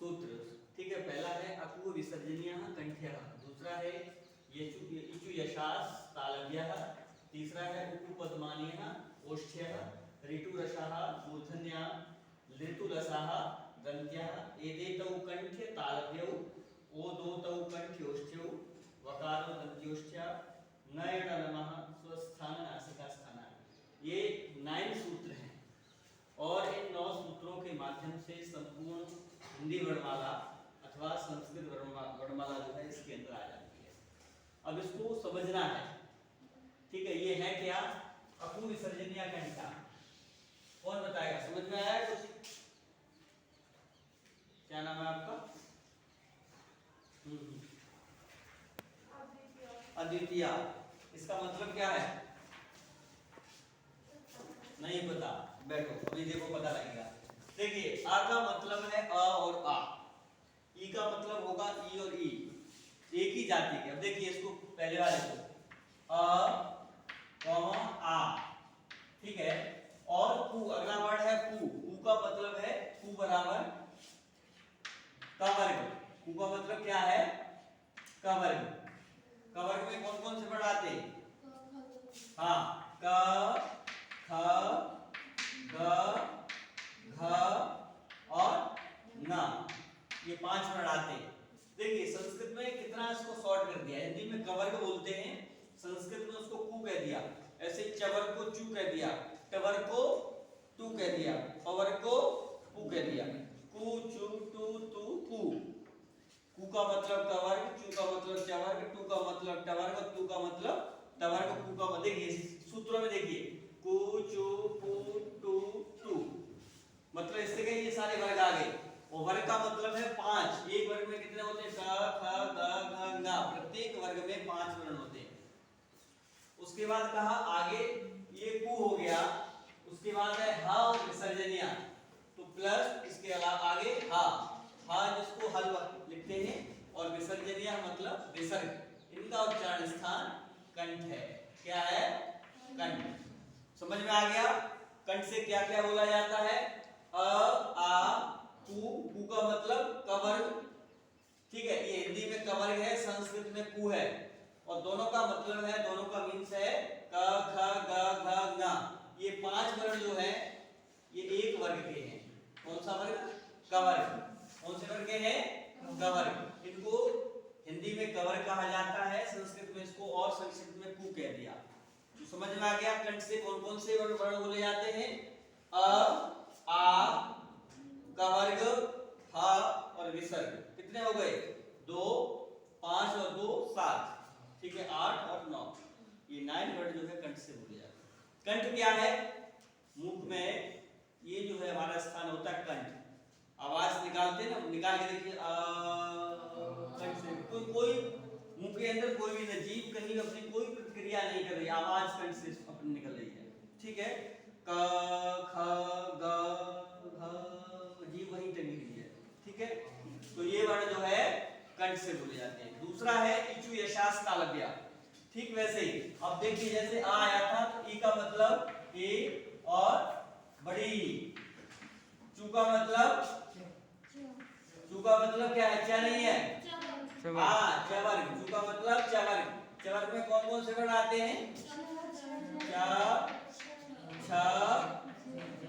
सूत्र, ठीक है। पहला है अकु विसर्जनीयः कंठ्यः, दूसरा है इचु यशास तालव्यः, तीसरा है उपपद्मानीयः ओष्ठ्यः, ऋतुरसः मूर्धन्यः, ऋतुरसः दन्त्यः, एदेतौ कंठ्य तालव्यौ, ओदोतौ कंठ्योष्ठ्यौ, वकारो दन्त्योष्ठ्या, नयन नमः स्वस्थान नासिका स्थान। ये 9 सूत्र हैं और इन 9 सूत्रों के माध्यम से संपूर्ण हिंदी वर्णमाला अथवा संस्कृत वर्णमाला जो है इसके अंदर आ जाती है। अब इसको समझना है, ठीक है। ये है क्या? अकु विसर्जनीय कंठा। कौन बताएगा? समझ में आया कुछ? क्या नाम है आपका? अद्वितीय। इसका मतलब क्या है? नहीं पता? बैठो, अभी देखो पता लगेगा। देखिए, आ का मतलब है अ और आ, ई का मतलब होगा ई और ई, एक ही जाति के। अब देखिए इसको पहले वाले को अ, आ, ठीक है। और कु, अगला वर्ड है कु। कु का मतलब है कु बराबर का वर्ग। कु का मतलब क्या है? का वर्ग। का वर्ग में कौन कौन से वर्ड आते हैं? हाँ, क, ख, ग, घ और न, ये 5 वर्ड आते हैं। देखिए संस्कृत में कितना इसको शॉर्ट कर दिया। हिंदी में कवर्ग बोलते हैं, संस्कृत में उसको कु कह दिया। ऐसे चवर को चू कह दिया, टवर को टू कह दिया, पवर को पू कह दिया। कु चू टू तू कु। कु का मतलब कवर्ग, चू का मतलब चवर्ग, टू का मतलब टवर्ग, तू का मतलब टवर्ग, कु का मतलब, देखिए सूत्रों में देखिए कु चू पू टू तू, मतलब इससे कहीं ये सारे वर्ग आ गए। और वर्ग का मतलब है 5। एक वर्ग में कितने होते हैं? क ख ग घ ङ, प्रत्येक वर्ग में 5 वर्ण होते हैं। उसके बाद कहा आगे ये कु हो गया, उसके बाद है ह और विसर्जनीय, तो प्लस इसके अलावा आगे हा, हा जिसको हल लिखते हैं, और विसर्जनीय मतलब विसर्ग। इनका उच्चारण स्थान कंठ है। क्या है? कंठ। समझ में आ गया? कंठ से क्या क्या बोला जाता है? अ, आ, कु। कु का मतलब कवर्ग, ठीक है। ये हिंदी में कवर्ग है, संस्कृत में कु है, और दोनों का मतलब है, दोनों का मीन्स है क ख ग घ ङ। ये 5 वर्ण जो है ये एक वर्ग के हैं। कौन सा वर्ग? कवर्ग। कौन से वर्ग के हैं? कवर्ग। इनको हिंदी में कवर्ग कहा जाता है, संस्कृत में इसको और संस्कृत में कु कह दिया। तो समझ में आ गया कंठ से कौन कौन से वर्ण बोले जाते हैं? अ, आ, कवर्ग, ह और विसर्ग। कितने हो गए? 2, 5 और 2 7, ठीक है। 8 और 9, ये 9 वर्ड जो है कंठ से बोले जाते हैं। कंठ क्या है? मुख में ये जो है हमारा स्थान होता है कंठ। आवाज निकालते हैं ना, निकाल के देखिए कंठ से। कोई मुंह के अंदर कोई भी जीभ कहीं अपनी कोई प्रतिक्रिया नहीं कर रही, आवाज कंठ से अपनी निकल रही है, ठीक है। क ख ग घ, जीभ वहीं टंगी हुई है, ठीक है। तो ये वर्ण जो है कंठ से बोले जाते हैं। दूसरा है इचु यशास तालव्य, ठीक वैसे ही। अब देखिए जैसे आ आया था तो ई का मतलब ए और बड़ी, चू का मतलब, चू का मतलब क्या है? च नहीं है, हाँ चवर्ग। चू का मतलब चवर्ग। चवर्ग में कौन कौन से वर्ण आते हैं? च, छ,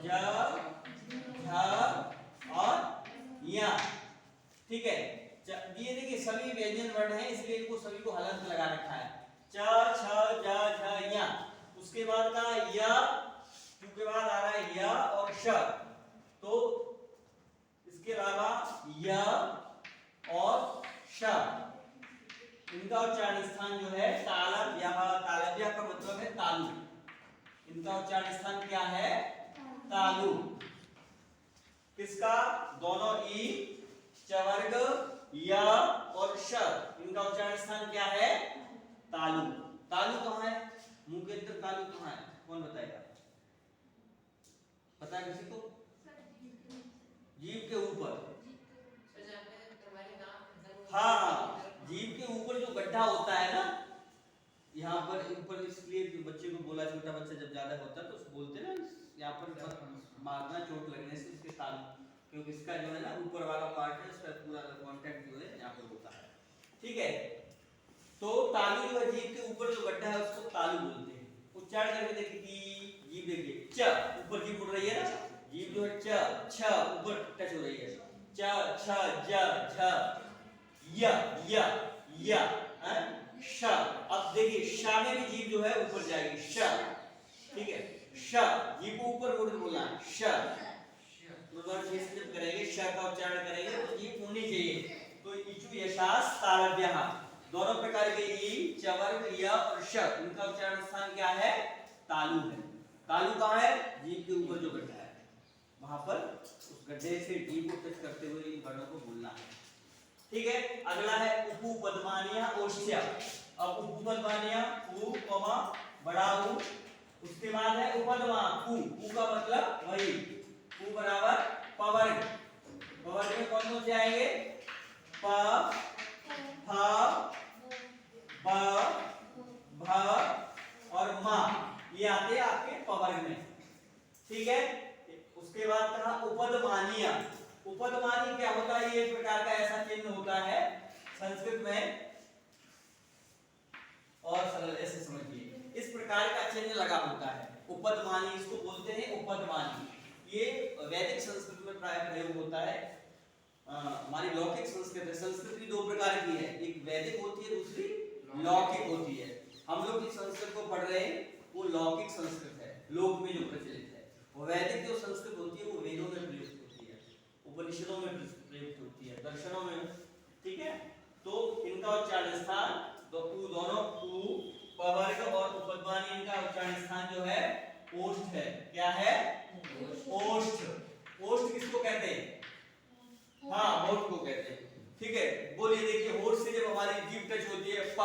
ज, झ और या, ठीक है। ये देखिए सभी व्यंजन वर्ण हैं, इसलिए इनको सभी को हलंत लगा रखा है। च, छ, ज, झ, या। उसके बाद का य, चू के बाद आ रहा है य और श, तो इसके अलावा य और श, इनका उच्चारण स्थान जो है तालव्य। तालव्य का मतलब है तालु। इनका उच्चारण स्थान क्या है? तालु। किसका? दोनों ई, चवर्ग, य और श, इनका उच्चारण स्थान क्या है? तालु। तालु कहाँ है? मुंह के अंदर तालु कहाँ है? कौन बताएगा? पता है किसी को? जीभ के ऊपर। हाँ, जीभ के ऊपर जो गड्ढा होता है ना, यहाँ पर ऊपर, इसलिए बच्चे को बोला, छोटा बच्चा जब ज्यादा होता है तो बोलते हैं ना, यहाँ पर मारना चोट लगने से उसके तालु, क्योंकि इसका जो है ना ऊपर वाला पार्ट है, उस पर ठीक है। तो तालु जो है जीभ के ऊपर जो गड्ढा है उसको तालु बोलते हैं। उच्चारण करके देखिए कि जीभ देखिए च ऊपर जीभ उड़ रही है ना, जीभ जो है च छ ऊपर टच हो रही है, च छ ज झ य श। अब देखिए श में भी जीभ जो है ऊपर जाएगी श, ठीक है। श जीभ को ऊपर बोलना है श, जब करेंगे श का उच्चारण करेंगे तो जीभ होनी चाहिए। तो इचु यशास तालव्यः, दोनों प्रकार के ई चवर्ग य और श, इनका उच्चारण स्थान क्या है? तालु है। तालु कहाँ है? जीभ के ऊपर जो गड्ढा है वहां पर उस गड्ढे से जीभ को टच करते हुए इन वर्णों को बोलना है, ठीक है। अगला है उपपदमानीय ओष्ठ्य। अब उपपदमानीय उ कमा बड़ा उ, उसके बाद है उपदमा उ, उ का मतलब वही उ बराबर पवर्ग। पवर्ग में कौन कौन से आएंगे? प फ ब भ और म, ये आते हैं आपके पवर्ग में, ठीक है। उसके बाद कहा उपदमानीय। उपदमानी क्या होता है? ये एक प्रकार का ऐसा चिन्ह होता है संस्कृत में, और सरल ऐसे समझिए इस प्रकार का चिन्ह लगा होता है उपदमानी, इसको बोलते हैं उपदमानी। ये वैदिक संस्कृत में प्राय प्रयोग होता है। हमारी लौकिक संस्कृत है, संस्कृत भी दो प्रकार की है, एक वैदिक होती है दूसरी लौकिक होती है। हम लोग जिस संस्कृत को पढ़ रहे हैं वो लौकिक संस्कृत है, लोक में जो प्रचलित है। वो वैदिक जो संस्कृत होती है वो वेदों में प्रयुक्त होती है, उपनिषदों में प्रयुक्त होती है, दर्शनों में, ठीक है। तो इनका उच्चारण स्थान दोनों उ पवर्ग और उपदमानी, इनका उच्चारण स्थान जो है ओष्ठ है। क्या है? ओष्ठ। ओष्ठ किसको कहते हैं? हाँ, होठ को कहते हैं, ठीक है। बोलिए देखिए, होठ से जब हमारी जीभ टच होती है प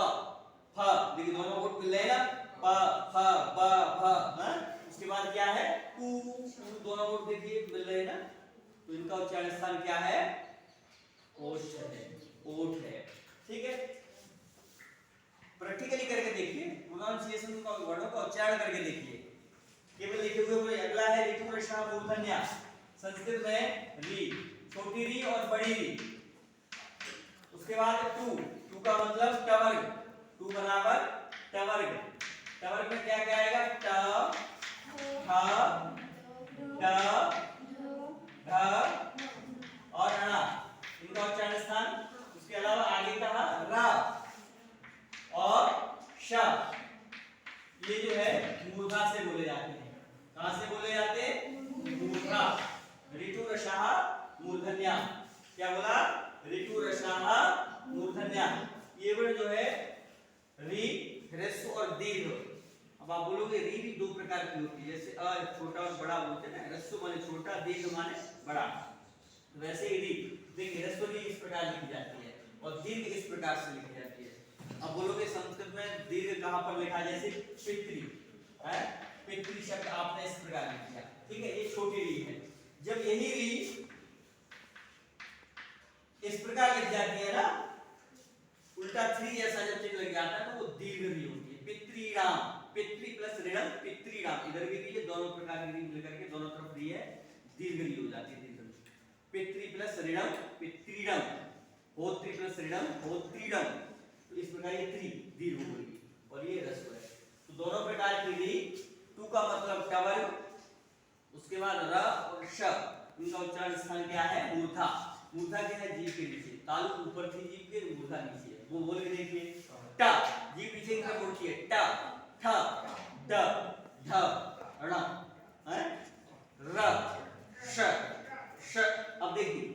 फ, देखिए दोनों होठ मिल रहे हैं ना, प फ ब भ, उसके बाद क्या है? उ, दोनों होठ देखिए मिल रहे हैं ना, तो इनका उच्चारण स्थान क्या है? ओष्ठ है, ओठ है, ठीक है। प्रैक्टिकली करके देखिए, प्रोनाउंसिएशन का वर्णों का उच्चारण करके देखिए। केवल लिखे हुए अगला है ऋतु रसा मूर्धन्य। संस्कृत में री, छोटी री और बड़ी री। उसके बाद टू का मतलब टवर्ग, टू बराबर टवर्ग। टवर्ग में क्या क्या आएगा? ट ठ ड ढ और ण, इनका उच्चारण स्थान। उसके अलावा आगे कहा र और श, ये जो है मूर्धा से बोले जाते हैं। कहां से बोले जाते हैं? मूर्धा। ऋतु रसाः मूर्धन्या। क्या बोला? ऋतु रसाः मूर्धन्या। ये वर्ड जो है री, ह्रस्व और दीर्घ। अब आप बोलोगे री भी दो प्रकार की होती है, जैसे अ छोटा और बड़ा बोलते हैं ना, ह्रस्व माने छोटा, दीर्घ माने बड़ा। तो वैसे ही री, देखिए ह्रस्व भी इस प्रकार लिखी जाती है और दीर्घ इस प्रकार से लिखी जाती है। अब बोलोगे संस्कृत में दीर्घ कहां पर लिखा? जैसे पितृ है, पितृ शब्द आपने इस प्रकार लिख दिया, ठीक है। ये छोटी री है। जब यही री इस प्रकार लिख जाती है ना, उल्टा थ्री ऐसा जब चिन्ह लग जाता है तो वो दीर्घ री होती है। पितृणाम, पितृ प्लस ऋणम पितृणाम, इधर भी री है, दोनों प्रकार की री मिलकर के दोनों तरफ री है, दीर्घ री हो जाती है। दीर्घ पितृ प्लस ऋणम पितृणम, होत्री प्लस ऋणम होत्रीणम, तो इस प्रकार ये त्रि दीर्घ हो गई और ये ह्रस्व है। तो दोनों प्रकार की री, टू का मतलब टवर्ग, उसके बाद र और श, इनका उच्चारण स्थान क्या है? मूर्धा। मूर्धा क्या है? जीभ के नीचे। तालु ऊपर थी जीभ के, मूर्धा नीचे है। वो बोल के देखिए, ट, जीभ पीछे की तरफ उठती है, ट ठ ड ढ ण है, र श श। अब देखिए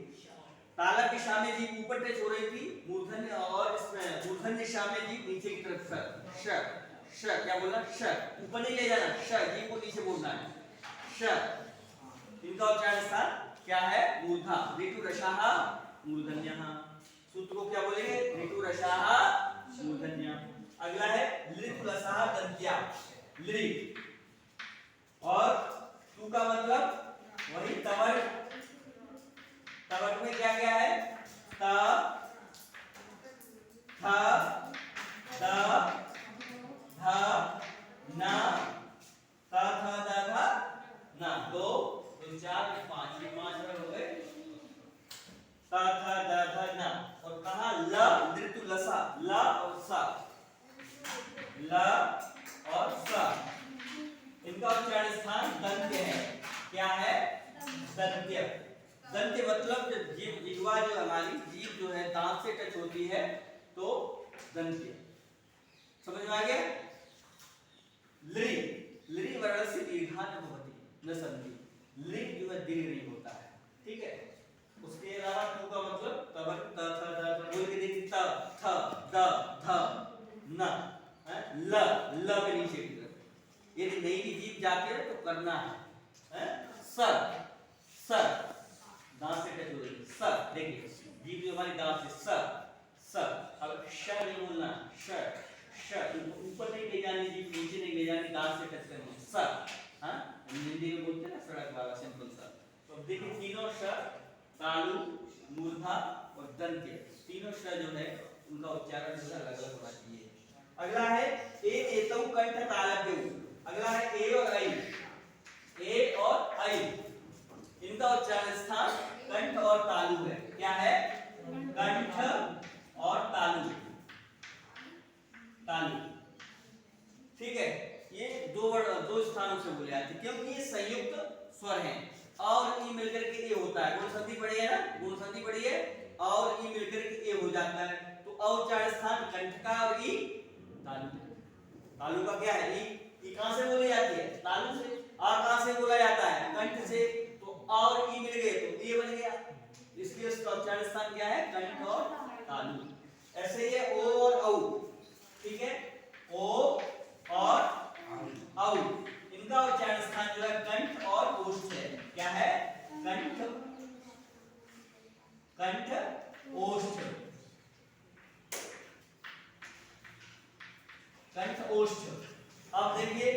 ताला की शाम में जीभ ऊपर टच हो रही थी, मूर्धन्य और इसमें मूर्धन्य शाम में जीभ नीचे की तरफ श श। क्या बोला? श, ऊपर नहीं ले जाना, श, जीभ को नीचे बोलना है, श। इनका उच्चारण स्थान क्या है? मूर्धा। ऋतु रसाः मूर्धन्यः। सूत्र को क्या बोलेंगे? ऋतु रसाः मूर्धन्यः। अगला है लृतु रसाः दंत्या, लृ, और टू का मतलब वही तवर्ग। तवर्ग में क्या क्या है? त थ द ध न, त थ द ध न, दो चार पांच, ये पांच वर्ग हो गए। त थ द ध न। और कहा ल ऋतु लसा, स, ल और स, इनका उच्चारण स्थान दंत्य है। क्या है? दंत्य। दंत्य मतलब जब जीभ जिह्वा जो हमारी जीभ जो है दांत से टच होती है तो दंत्य। समझ में आ गया? लृ, लृ वर्णस्य दीर्घा न भवति न संधि, लृ जो है दीर्घ नहीं होता है। ठीक है। उसके अलावा टू का मतलब तवर त थ द बोल के देखिए त थ द ध न, ल, ल के नीचे की तरफ यदि नई की जीभ जाती है तो करना है सर, सर दांत से टच हो रही है सर, देखिए जीभ जो हमारी दांत से सर, सर। अब श नहीं बोलना, श, श ऊपर नहीं ले जानी जीभ, नीचे नहीं ले जानी, दांत से टच करनी सर। हाँ हिंदी में बोलते हैं ना सड़क वाला सिंपल सा। तो अब देखिए तीनों श, तालु, मूर्धा और दंत्य, तीनों श जो है उनका उच्चारण जो है अलग-अलग होना चाहिए। अगला है ए एतौ कंठ तालव्यौ। अगला है ए और ऐ, ए और ऐ इनका उच्चारण स्थान कंठ और तालु है। क्या है? कंठ और तालु, तालु। ठीक है। ये दो स्थानों से बोले जाते हैं क्योंकि ये संयुक्त स्वर हैं। और ई मिलकर के ए होता है, गुण संधि पड़ी है ना, गुण संधि पड़ी है और ई मिलकर के ए हो जाता है। तो उच्चारण स्थान कंठ का और ई तालु। तालु का क्या है? ई कहां से बोली जाती है? तालु से। आ कहां से बोला जाता है? कंठ से। तो और ई मिल गए तो ए बन गया, इसलिए इसका उच्चारण स्थान क्या है? कंठ और तालु। ऐसे ही है ओ और औ। ठीक है, ओ और औ इनका उच्चारण स्थान जो है कंठ और ओष्ठ है। क्या है? कंठ, कंठ ओष्ठ, कंठ ओष्ठ। अब देखिए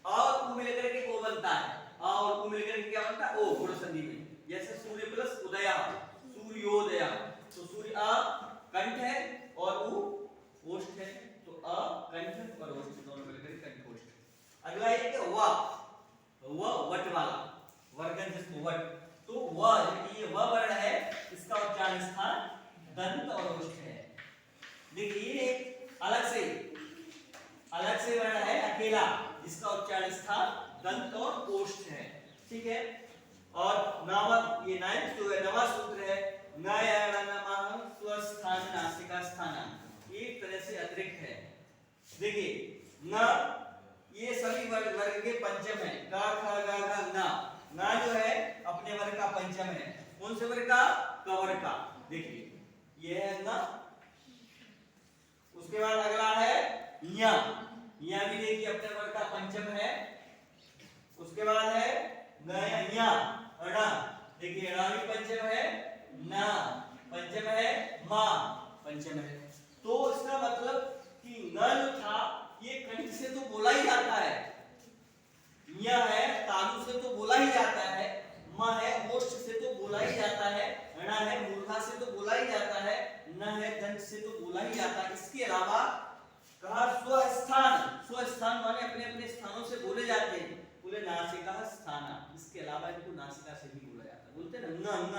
और उ मिलकर के ओ बनता है, और उ मिलकर के क्या बनता है? ओ, गुण संधि में। जैसे सूर्य प्लस उदया, सूर्योदया। तो सूर्य अ कंठ है और उ ओष्ठ है, तो अ कंठ और ओष्ठ दोनों मिलकर कंठ ओष्ठ। अगला एक व, व वट वाला, वर्गन जिसको वट। तो व ये व वर्ण है, इसका उच्चारण स्थान दंत और ओष्ठ है। देखिए ये अलग से वर्ण है अकेला, जिसका उच्चारण स्थान दंत और ओष्ठ है। ठीक है। और नामक ये नाइन्थ जो है नवा सूत्र है नयनमः स्वस्थान नासिका स्थान, एक तरह से अतिरिक्त है। देखिए न ये सभी वर्ग के पंचम है, ग ख ग घ न जो है अपने वर्ग का पंचम है। कौन से वर्ग का? कवर का। देखिए ये है न। उसके बाद अगला है य, य भी देखिए अपने वर्ग का पंचम है। उसके बाद है य, ण, देखिए ण भी पंचम है, न पंचम है, मा पंचम है। तो इसका मतलब कि न जो था ये कंठ से तो बोला ही जाता है, य है तालु से तो बोला ही जाता है, म है ओष्ठ से तो बोला ही जाता है, ण है मूर्धा से तो बोला ही जाता है, न है दंत से तो बोला ही जाता है। इसके अलावा कहा स्वस्थान, स्वस्थान माने अपने अपने स्थानों से बोले जाते हैं। बोले नासिका स्थान, इसके अलावा इनको नासिका से भी बोला जाता है। बोलते हैं ना न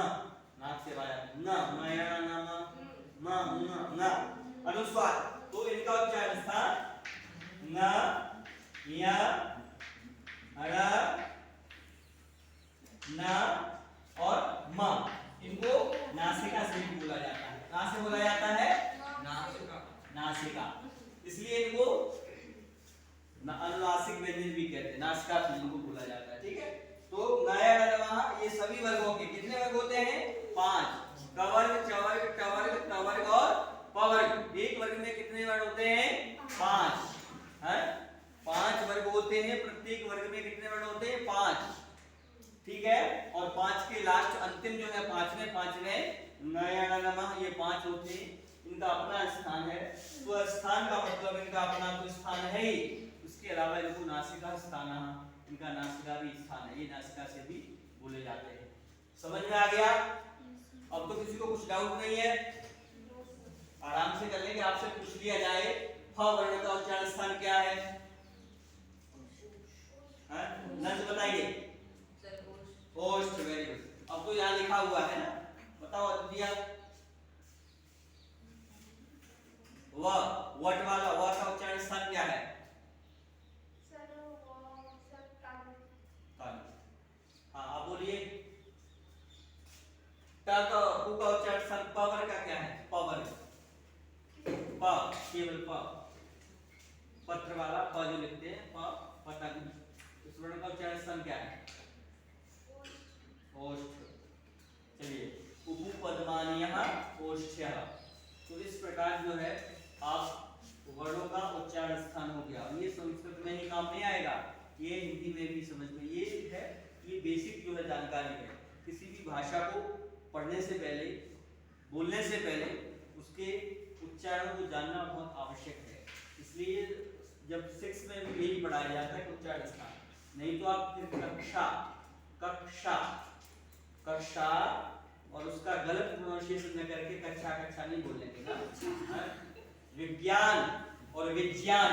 नाक से आया न नया नाम न अनुस्वार। तो इनका उच्चारण स्थान न य ण न और म, इनको नासिका से भी बोला जाता है। कहां से बोला जाता है? नासिका, नासिका। इसलिए इनको अनुनासिक व्यंजन भी कहते हैं, नासिका से इनको बोला जाता है। ठीक है। तो नयनमः ये सभी वर्गों के कितने वर्ग होते हैं? 5, कवर्ग, चवर्ग, टवर्ग, तवर्ग और पवर्ग। एक वर्ग में कितने वर्ण होते हैं? 5 है, 5 वर्ग होते हैं। प्रत्येक वर्ग में कितने वर्ण होते हैं? 5। ठीक है। और 5 के लास्ट अंतिम जो है पांचवें नयनमः ये 5 होते हैं। इनका अपना स्थान है। तो स्थान का मतलब इनका अपना तो स्थान है ही, उसके अलावा इनको नासिका स्थान, इनका नासिका भी स्थान है, ये नासिका से भी बोले जाते हैं। समझ में आ गया? अब तो किसी को कुछ डाउट नहीं है, आराम से कर लेंगे। आपसे पूछ लिया जाए फ वर्ण का उच्चारण स्थान क्या है? नंद बताइए। ओष्ठ। Very good. अब तो यहाँ लिखा हुआ है ना, बताओ दिया व वट वाला व का उच्चारण स्थान क्या है? तालु। हाँ आप बोलिए। ट का उ का उच्चारण स्थान पावर का क्या है? पावर। प केवल प। पत्र वाला प जो लिखते हैं प पतंग। इस वर्ण का उच्चारण स्थान क्या है? ओष्ठ। चलिए उपपदमानीयः ओष्ठ्यः। तो इस प्रकार जो है आप वर्णों का उच्चारण स्थान हो गया। ये संस्कृत में ही काम नहीं आएगा, ये हिंदी में भी समझ में ये है। ये बेसिक जो है जानकारी है। किसी भी भाषा को पढ़ने से पहले, बोलने से पहले उसके उच्चारण को जानना बहुत आवश्यक है। इसलिए जब 6 में भी यही पढ़ाया जाता है उच्चारण स्थान। नहीं तो आप फिर कक्षा कक्षा कक्षा और उसका गलत प्रोनाउंसिएशन न करके कक्षा कक्षा नहीं बोलेंगे ना। विज्ञान और विज्ञान,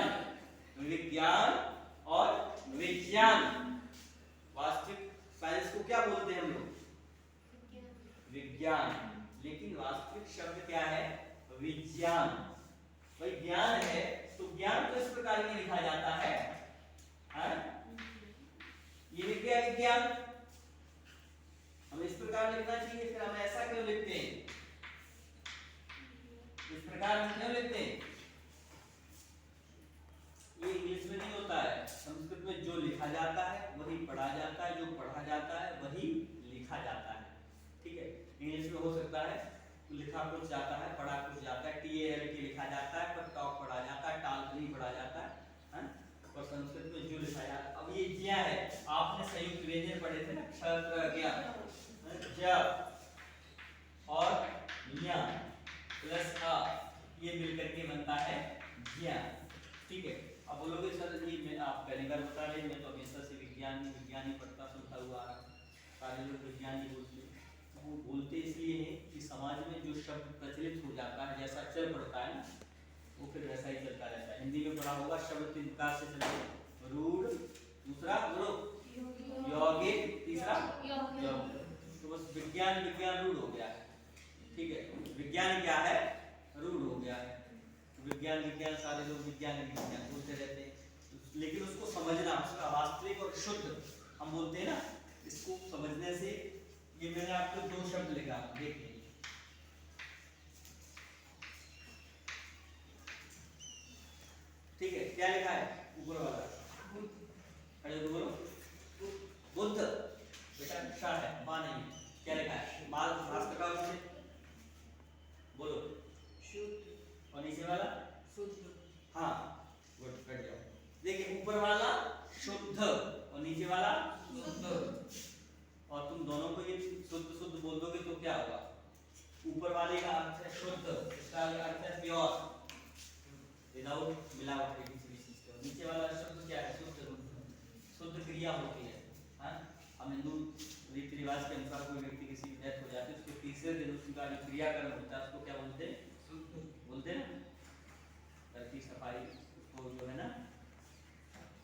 विज्ञान और विज्ञान। वास्तविक साइंस को क्या बोलते हैं हम लोग? विज्ञान। लेकिन वास्तविक शब्द क्या है? विज्ञान। भाई ज्ञान है तो ज्ञान तो इस प्रकार में लिखा जाता है, ये क्या है विज्ञान? हम इस प्रकार लिखना चाहिए, फिर हम ऐसा क्यों लिखते हैं? इस प्रकार हम क्यों लिखते हैं? ये इंग्लिश में नहीं होता है। संस्कृत में जो लिखा जाता है वही पढ़ा जाता है, जो पढ़ा जाता है वही लिखा जाता है। ठीक है, इंग्लिश में हो सकता है लिखा कुछ जाता है, पढ़ा कुछ जाता है, TAL के लिखा जाता है पर टॉक पढ़ा जाता है, टाल नहीं पढ़ा जाता है। और संस्कृत में जो लिखा जाता है, अब ये ज्ञा है। आपने संयुक्त व्यंजन पढ़े थे ना, क्षत्र ज्ञा ज और ञ प्लस अ, ये मिलकर के बनता है ज्ञा। ठीक है, अब बोलोगे सर ये मैं आप पहली बार बता रहे, मैं तो हमेशा से विज्ञान ही पढ़ता सुनता हुआ आ रहा हूँ। सारे लोग विज्ञान ही बोलते हैं। वो बोलते इसलिए हैं कि समाज में जो शब्द प्रचलित हो जाता है, जैसा चल पड़ता है ना, वो फिर वैसा ही चलता रहता है। हिंदी में पढ़ा होगा शब्द 3 प्रकार से चलते, रूढ़, दूसरा यौगिक, तीसरा यौगिक। तो बस विज्ञान रूढ़ हो गया है। ठीक है, विज्ञान क्या है? रूढ़ हो गया है। विज्ञान सारे लोग विज्ञान बोलते रहते हैं, लेकिन उसको समझना, उसका वास्तविक और शुद्ध हम बोलते हैं ना, इसको समझने से ये मैंने आपको 2 शब्द लिखा, देख लीजिए। ठीक है, क्या लिखा है ऊपर वाला? खड़े हो बोलो। बुद्ध। बेटा श है, मां नहीं। क्या लिखा है? माल रास्ता का उसे बोलो। शुद्ध। और नीचे वाला शुद्ध। हाँ गुड, कट जाओ। देखिए ऊपर वाला शुद्ध और नीचे वाला शुद्ध। और तुम दोनों को ये शुद्ध बोल दोगे तो क्या होगा? ऊपर वाले का अर्थ है शुद्ध, इसका अर्थ है प्योर, विदाउट मिलावट किसी भी चीज के। नीचे वाला शब्द क्या है? शुद्ध क्रिया होती है। हाँ, हम हिंदू रीति रिवाज के अनुसार कोई व्यक्ति किसी की डेथ हो जाती है, उसके तीसरे दिन उसका जो क्रियाकर्म होता है उसको क्या बोलते हैं? बोलते हैं ना, धरती सफाई, उसको जो है ना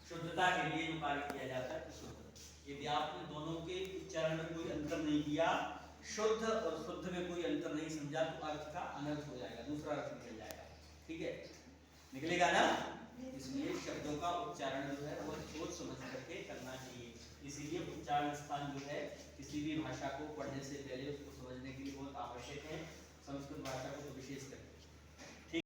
शुद्धता के लिए जो कार्य किया जाता है तो शुद्ध। यदि आपने दोनों के उच्चारण में कोई अंतर नहीं किया, शुद्ध और शुद्ध में कोई अंतर नहीं समझा, तो अर्थ का अनर्थ हो जाएगा, दूसरा अर्थ निकल जाएगा। ठीक है, निकलेगा ना? इसलिए शब्दों का उच्चारण जो है वो सोच समझ करके करना चाहिए। इसीलिए उच्चारण स्थान जो है किसी भी भाषा को पढ़ने से पहले उसको समझने के लिए बहुत आवश्यक